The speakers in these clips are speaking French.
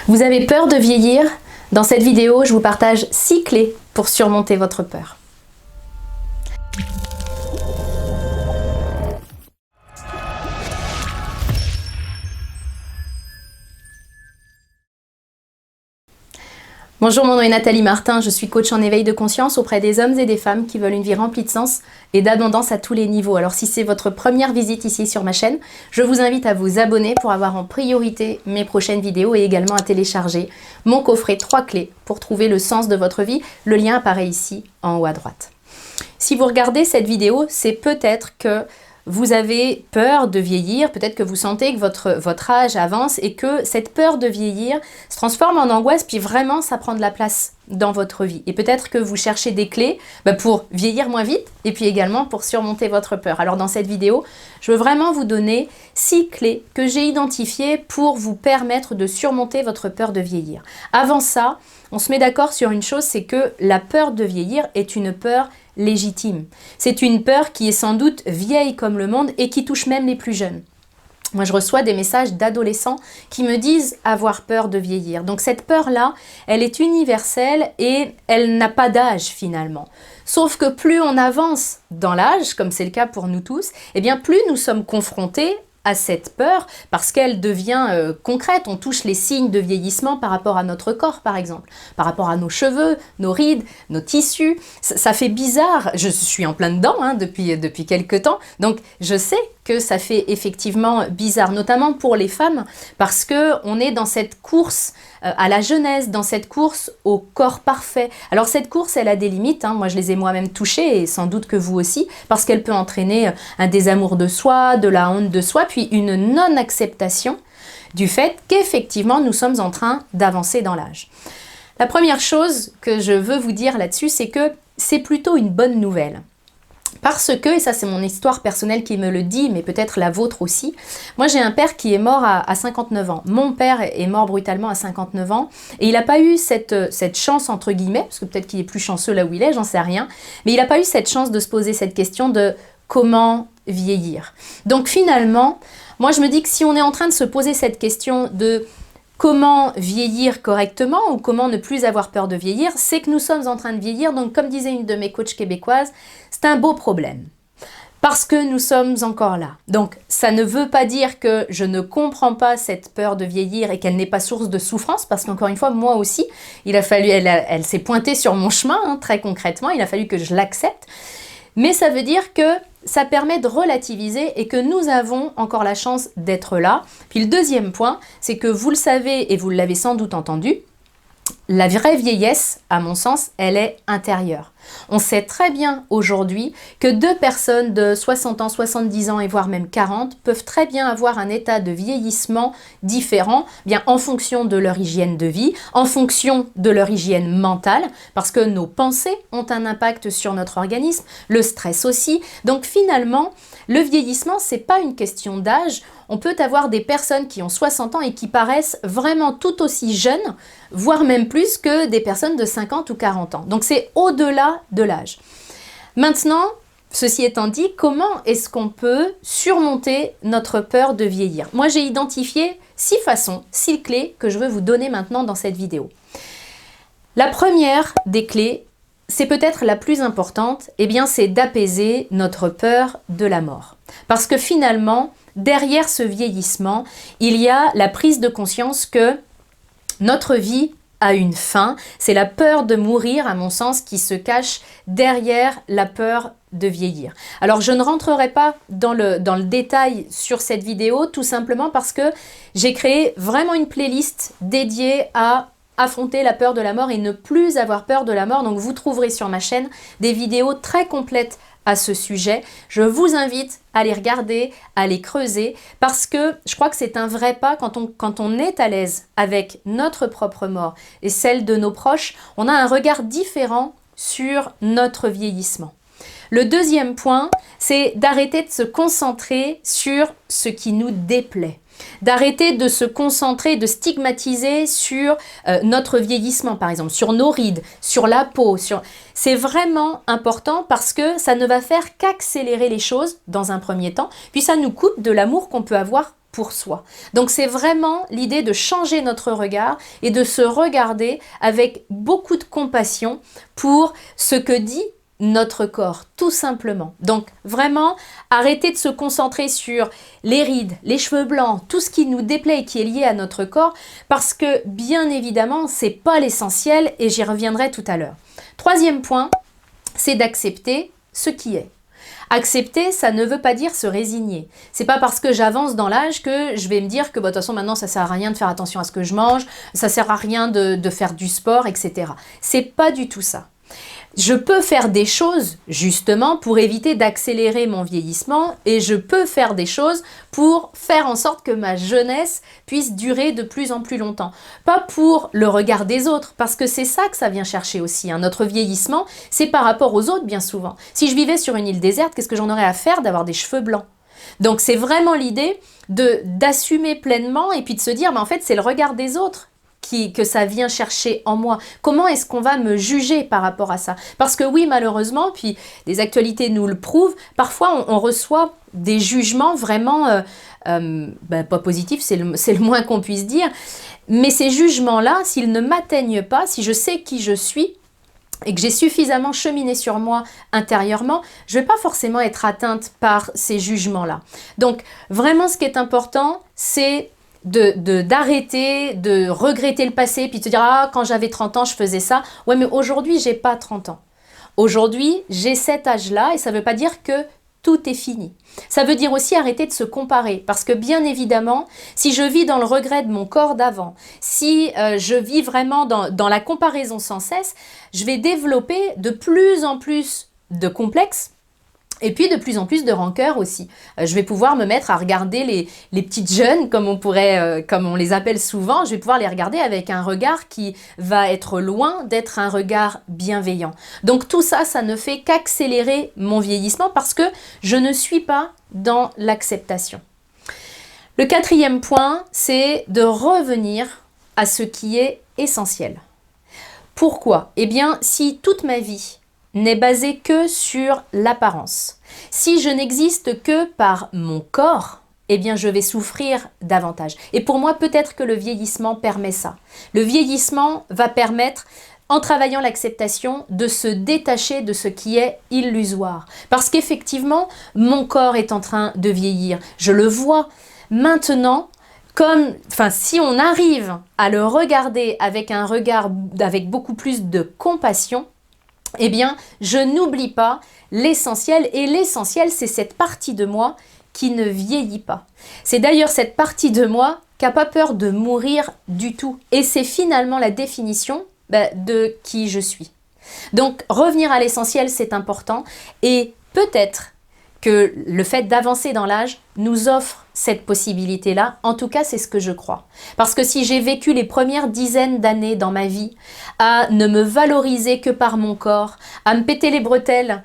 Vous avez peur de vieillir? Dans cette vidéo, je vous partage 6 clés pour surmonter votre peur. Bonjour, mon nom est Nathalie Martin, je suis coach en éveil de conscience auprès des hommes et des femmes qui veulent une vie remplie de sens et d'abondance à tous les niveaux. Alors si c'est votre première visite ici sur ma chaîne, je vous invite à vous abonner pour avoir en priorité mes prochaines vidéos et également à télécharger mon coffret 3 clés pour trouver le sens de votre vie. Le lien apparaît ici en haut à droite. Si vous regardez cette vidéo, c'est peut-être que vous avez peur de vieillir, peut-être que vous sentez que votre âge avance et que cette peur de vieillir se transforme en angoisse, puis vraiment ça prend de la place dans votre vie. Et peut-être que vous cherchez des clés pour vieillir moins vite et puis également pour surmonter votre peur. Alors dans cette vidéo, je veux vraiment vous donner 6 clés que j'ai identifiées pour vous permettre de surmonter votre peur de vieillir. Avant ça, on se met d'accord sur une chose, c'est que la peur de vieillir est une peur légitime. C'est une peur qui est sans doute vieille comme le monde et qui touche même les plus jeunes. Moi, je reçois des messages d'adolescents qui me disent avoir peur de vieillir. Donc cette peur-là, elle est universelle et elle n'a pas d'âge finalement. Sauf que plus on avance dans l'âge, comme c'est le cas pour nous tous, eh bien plus nous sommes confrontés à cette peur parce qu'elle devient concrète. On touche les signes de vieillissement par rapport à notre corps, par exemple, par rapport à nos cheveux, nos rides, nos tissus. Ça fait bizarre. Je suis en plein dedans depuis quelques temps, donc je sais que ça fait effectivement bizarre, notamment pour les femmes, parce qu'on est dans cette course à la jeunesse, dans cette course au corps parfait. Alors cette course, elle a des limites, moi je les ai moi-même touchées, et sans doute que vous aussi, parce qu'elle peut entraîner un désamour de soi, de la honte de soi, puis une non-acceptation du fait qu'effectivement nous sommes en train d'avancer dans l'âge. La première chose que je veux vous dire là-dessus, c'est que c'est plutôt une bonne nouvelle. Parce que, et ça c'est mon histoire personnelle qui me le dit, mais peut-être la vôtre aussi, moi j'ai un père qui est mort à 59 ans. Mon père est mort brutalement à 59 ans et il n'a pas eu cette chance entre guillemets, parce que peut-être qu'il est plus chanceux là où il est, j'en sais rien, mais il n'a pas eu cette chance de se poser cette question de comment vieillir. Donc finalement, moi je me dis que si on est en train de se poser cette question de comment vieillir correctement ou comment ne plus avoir peur de vieillir, c'est que nous sommes en train de vieillir. Donc comme disait une de mes coachs québécoises, c'est un beau problème parce que nous sommes encore là. Donc ça ne veut pas dire que je ne comprends pas cette peur de vieillir et qu'elle n'est pas source de souffrance, parce qu'encore une fois, moi aussi, elle s'est pointée sur mon chemin, très concrètement, il a fallu que je l'accepte. Mais ça veut dire que ça permet de relativiser et que nous avons encore la chance d'être là. Puis le deuxième point, c'est que vous le savez et vous l'avez sans doute entendu, la vraie vieillesse, à mon sens, elle est intérieure. On sait très bien aujourd'hui que 2 personnes de 60 ans, 70 ans et voire même 40 peuvent très bien avoir un état de vieillissement différent, bien en fonction de leur hygiène de vie, en fonction de leur hygiène mentale, parce que nos pensées ont un impact sur notre organisme, le stress aussi. Donc finalement, le vieillissement, c'est pas une question d'âge. On peut avoir des personnes qui ont 60 ans et qui paraissent vraiment tout aussi jeunes, voire même plus que des personnes de 50 ou 40 ans. Donc c'est au-delà de l'âge. Maintenant, ceci étant dit, comment est-ce qu'on peut surmonter notre peur de vieillir? Moi, j'ai identifié 6 façons, 6 clés que je veux vous donner maintenant dans cette vidéo. La première des clés, c'est peut-être la plus importante, c'est d'apaiser notre peur de la mort. Parce que finalement, derrière ce vieillissement, il y a la prise de conscience que notre vie a une fin. C'est la peur de mourir, à mon sens, qui se cache derrière la peur de vieillir. Alors, je ne rentrerai pas dans le détail sur cette vidéo, tout simplement parce que j'ai créé vraiment une playlist dédiée à affronter la peur de la mort et ne plus avoir peur de la mort. Donc, vous trouverez sur ma chaîne des vidéos très complètes à ce sujet. Je vous invite à les regarder, à les creuser, parce que je crois que c'est un vrai pas quand on est à l'aise avec notre propre mort et celle de nos proches, on a un regard différent sur notre vieillissement. Le deuxième point, c'est d'arrêter de se concentrer sur ce qui nous déplaît. D'arrêter de se concentrer, de stigmatiser sur notre vieillissement, par exemple, sur nos rides, sur la peau. C'est vraiment important parce que ça ne va faire qu'accélérer les choses dans un premier temps, puis ça nous coupe de l'amour qu'on peut avoir pour soi. Donc c'est vraiment l'idée de changer notre regard et de se regarder avec beaucoup de compassion pour ce que dit notre corps, tout simplement. Donc vraiment, arrêtez de se concentrer sur les rides, les cheveux blancs, tout ce qui nous déplaît et qui est lié à notre corps, parce que bien évidemment, c'est pas l'essentiel et j'y reviendrai tout à l'heure. Troisième point, c'est d'accepter ce qui est. Accepter, ça ne veut pas dire se résigner. C'est pas parce que j'avance dans l'âge que je vais me dire que de toute façon maintenant ça sert à rien de faire attention à ce que je mange, ça sert à rien de faire du sport, etc. C'est pas du tout ça. Je peux faire des choses justement pour éviter d'accélérer mon vieillissement et je peux faire des choses pour faire en sorte que ma jeunesse puisse durer de plus en plus longtemps. Pas pour le regard des autres, parce que c'est ça que ça vient chercher aussi. Notre vieillissement, c'est par rapport aux autres bien souvent. Si je vivais sur une île déserte, qu'est-ce que j'en aurais à faire d'avoir des cheveux blancs ? Donc c'est vraiment l'idée d'assumer pleinement et puis de se dire, mais en fait c'est le regard des autres que ça vient chercher en moi. Comment est-ce qu'on va me juger par rapport à ça? Parce que oui, malheureusement, puis les actualités nous le prouvent, parfois on reçoit des jugements vraiment pas positifs, c'est le moins qu'on puisse dire, mais ces jugements-là, s'ils ne m'atteignent pas, si je sais qui je suis, et que j'ai suffisamment cheminé sur moi intérieurement, je ne vais pas forcément être atteinte par ces jugements-là. Donc, vraiment, ce qui est important, c'est d'arrêter de regretter le passé, puis de se dire « Ah, quand j'avais 30 ans, je faisais ça. » Ouais, mais aujourd'hui, j'ai pas 30 ans. Aujourd'hui, j'ai cet âge-là, et ça ne veut pas dire que tout est fini. Ça veut dire aussi arrêter de se comparer, parce que bien évidemment, si je vis dans le regret de mon corps d'avant, si je vis vraiment dans la comparaison sans cesse, je vais développer de plus en plus de complexes, et puis de plus en plus de rancœur aussi. Je vais pouvoir me mettre à regarder les petites jeunes, comme on les appelle souvent, je vais pouvoir les regarder avec un regard qui va être loin d'être un regard bienveillant. Donc tout ça, ça ne fait qu'accélérer mon vieillissement parce que je ne suis pas dans l'acceptation. Le quatrième point, c'est de revenir à ce qui est essentiel. Pourquoi? Eh bien, si toute ma vie n'est basé que sur l'apparence. Si je n'existe que par mon corps, eh bien je vais souffrir davantage. Et pour moi, peut-être que le vieillissement permet ça. Le vieillissement va permettre, en travaillant l'acceptation, de se détacher de ce qui est illusoire. Parce qu'effectivement, mon corps est en train de vieillir. Je le vois maintenant. Si on arrive à le regarder avec un regard avec beaucoup plus de compassion, eh bien, je n'oublie pas l'essentiel. Et l'essentiel, c'est cette partie de moi qui ne vieillit pas. C'est d'ailleurs cette partie de moi qui n'a pas peur de mourir du tout. Et c'est finalement la définition de qui je suis. Donc, revenir à l'essentiel, c'est important. Et peut-être que le fait d'avancer dans l'âge nous offre cette possibilité-là. En tout cas, c'est ce que je crois. Parce que si j'ai vécu les premières dizaines d'années dans ma vie à ne me valoriser que par mon corps, à me péter les bretelles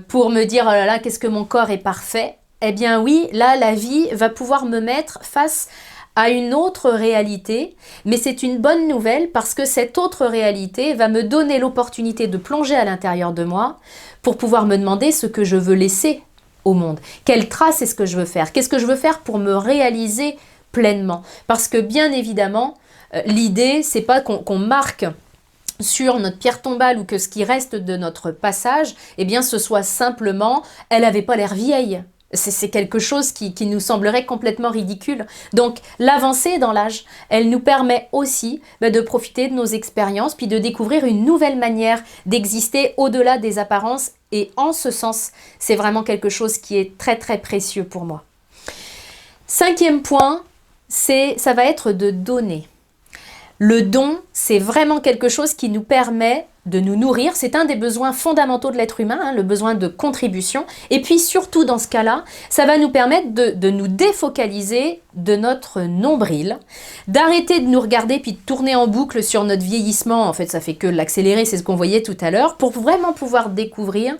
pour me dire « Oh là là, qu'est-ce que mon corps est parfait », eh bien oui, là, la vie va pouvoir me mettre face à une autre réalité, mais c'est une bonne nouvelle parce que cette autre réalité va me donner l'opportunité de plonger à l'intérieur de moi pour pouvoir me demander ce que je veux laisser au monde. Quelle trace est-ce que je veux faire? Qu'est-ce que je veux faire pour me réaliser pleinement? Parce que bien évidemment, l'idée, c'est pas qu'on marque sur notre pierre tombale ou que ce qui reste de notre passage, eh bien, ce soit simplement, elle n'avait pas l'air vieille. C'est quelque chose qui nous semblerait complètement ridicule. Donc, l'avancée dans l'âge, elle nous permet aussi de profiter de nos expériences, puis de découvrir une nouvelle manière d'exister au-delà des apparences. Et en ce sens, c'est vraiment quelque chose qui est très, très précieux pour moi. Cinquième point, ça va être de donner. Le don, c'est vraiment quelque chose qui nous permet de nous nourrir. C'est un des besoins fondamentaux de l'être humain, le besoin de contribution. Et puis surtout dans ce cas-là, ça va nous permettre de nous défocaliser de notre nombril, d'arrêter de nous regarder puis de tourner en boucle sur notre vieillissement. En fait, ça fait que l'accélérer, c'est ce qu'on voyait tout à l'heure, pour vraiment pouvoir découvrir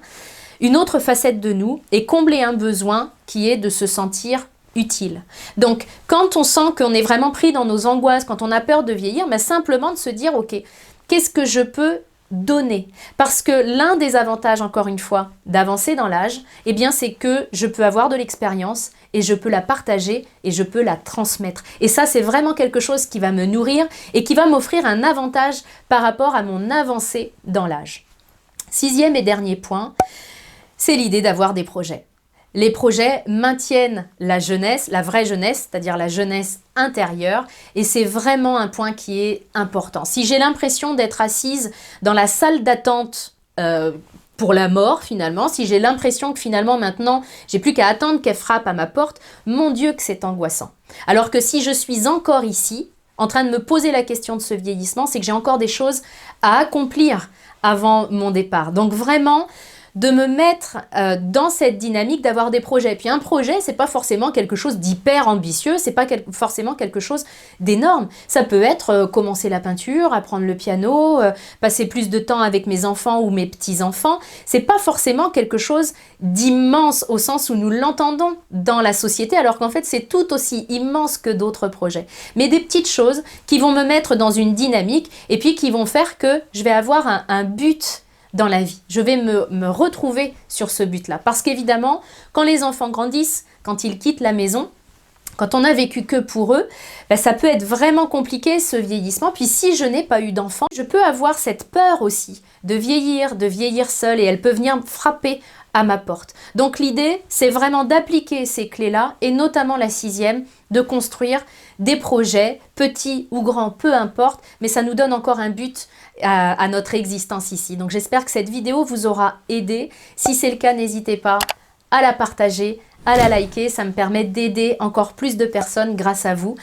une autre facette de nous et combler un besoin qui est de se sentir utile. Donc, quand on sent qu'on est vraiment pris dans nos angoisses, quand on a peur de vieillir, simplement de se dire, ok, qu'est-ce que je peux donner. Parce que l'un des avantages, encore une fois, d'avancer dans l'âge, eh bien, c'est que je peux avoir de l'expérience et je peux la partager et je peux la transmettre. Et ça, c'est vraiment quelque chose qui va me nourrir et qui va m'offrir un avantage par rapport à mon avancée dans l'âge. 6e et dernier point, c'est l'idée d'avoir des projets. Les projets maintiennent la jeunesse, la vraie jeunesse, c'est-à-dire la jeunesse intérieure, et c'est vraiment un point qui est important. Si j'ai l'impression d'être assise dans la salle d'attente pour la mort finalement, si j'ai l'impression que finalement maintenant j'ai plus qu'à attendre qu'elle frappe à ma porte, mon Dieu que c'est angoissant. Alors que si je suis encore ici, en train de me poser la question de ce vieillissement, c'est que j'ai encore des choses à accomplir avant mon départ. Donc vraiment, de me mettre dans cette dynamique d'avoir des projets. Puis un projet, c'est pas forcément quelque chose d'hyper ambitieux, c'est pas forcément quelque chose d'énorme. Ça peut être commencer la peinture, apprendre le piano, passer plus de temps avec mes enfants ou mes petits-enfants. C'est pas forcément quelque chose d'immense au sens où nous l'entendons dans la société, alors qu'en fait c'est tout aussi immense que d'autres projets. Mais des petites choses qui vont me mettre dans une dynamique et puis qui vont faire que je vais avoir un but dans la vie. Je vais me retrouver sur ce but-là. Parce qu'évidemment, quand les enfants grandissent, quand ils quittent la maison, quand on n'a vécu que pour eux, ça peut être vraiment compliqué ce vieillissement. Puis si je n'ai pas eu d'enfant, je peux avoir cette peur aussi de vieillir seule et elle peut venir frapper à ma porte. Donc l'idée, c'est vraiment d'appliquer ces clés-là et notamment la 6e, de construire des projets, petits ou grands, peu importe, mais ça nous donne encore un but à notre existence ici. Donc j'espère que cette vidéo vous aura aidé. Si c'est le cas, n'hésitez pas à la partager, à la liker. Ça me permet d'aider encore plus de personnes grâce à vous.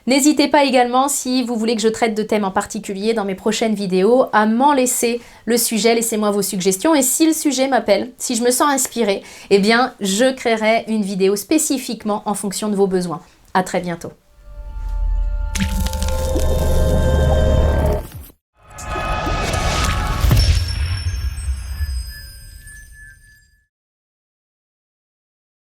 N'hésitez pas également, si vous voulez que je traite de thèmes en particulier dans mes prochaines vidéos, à m'en laisser le sujet. Laissez-moi vos suggestions. Et si le sujet m'appelle, si je me sens inspirée, eh bien, je créerai une vidéo spécifiquement en fonction de vos besoins. À très bientôt.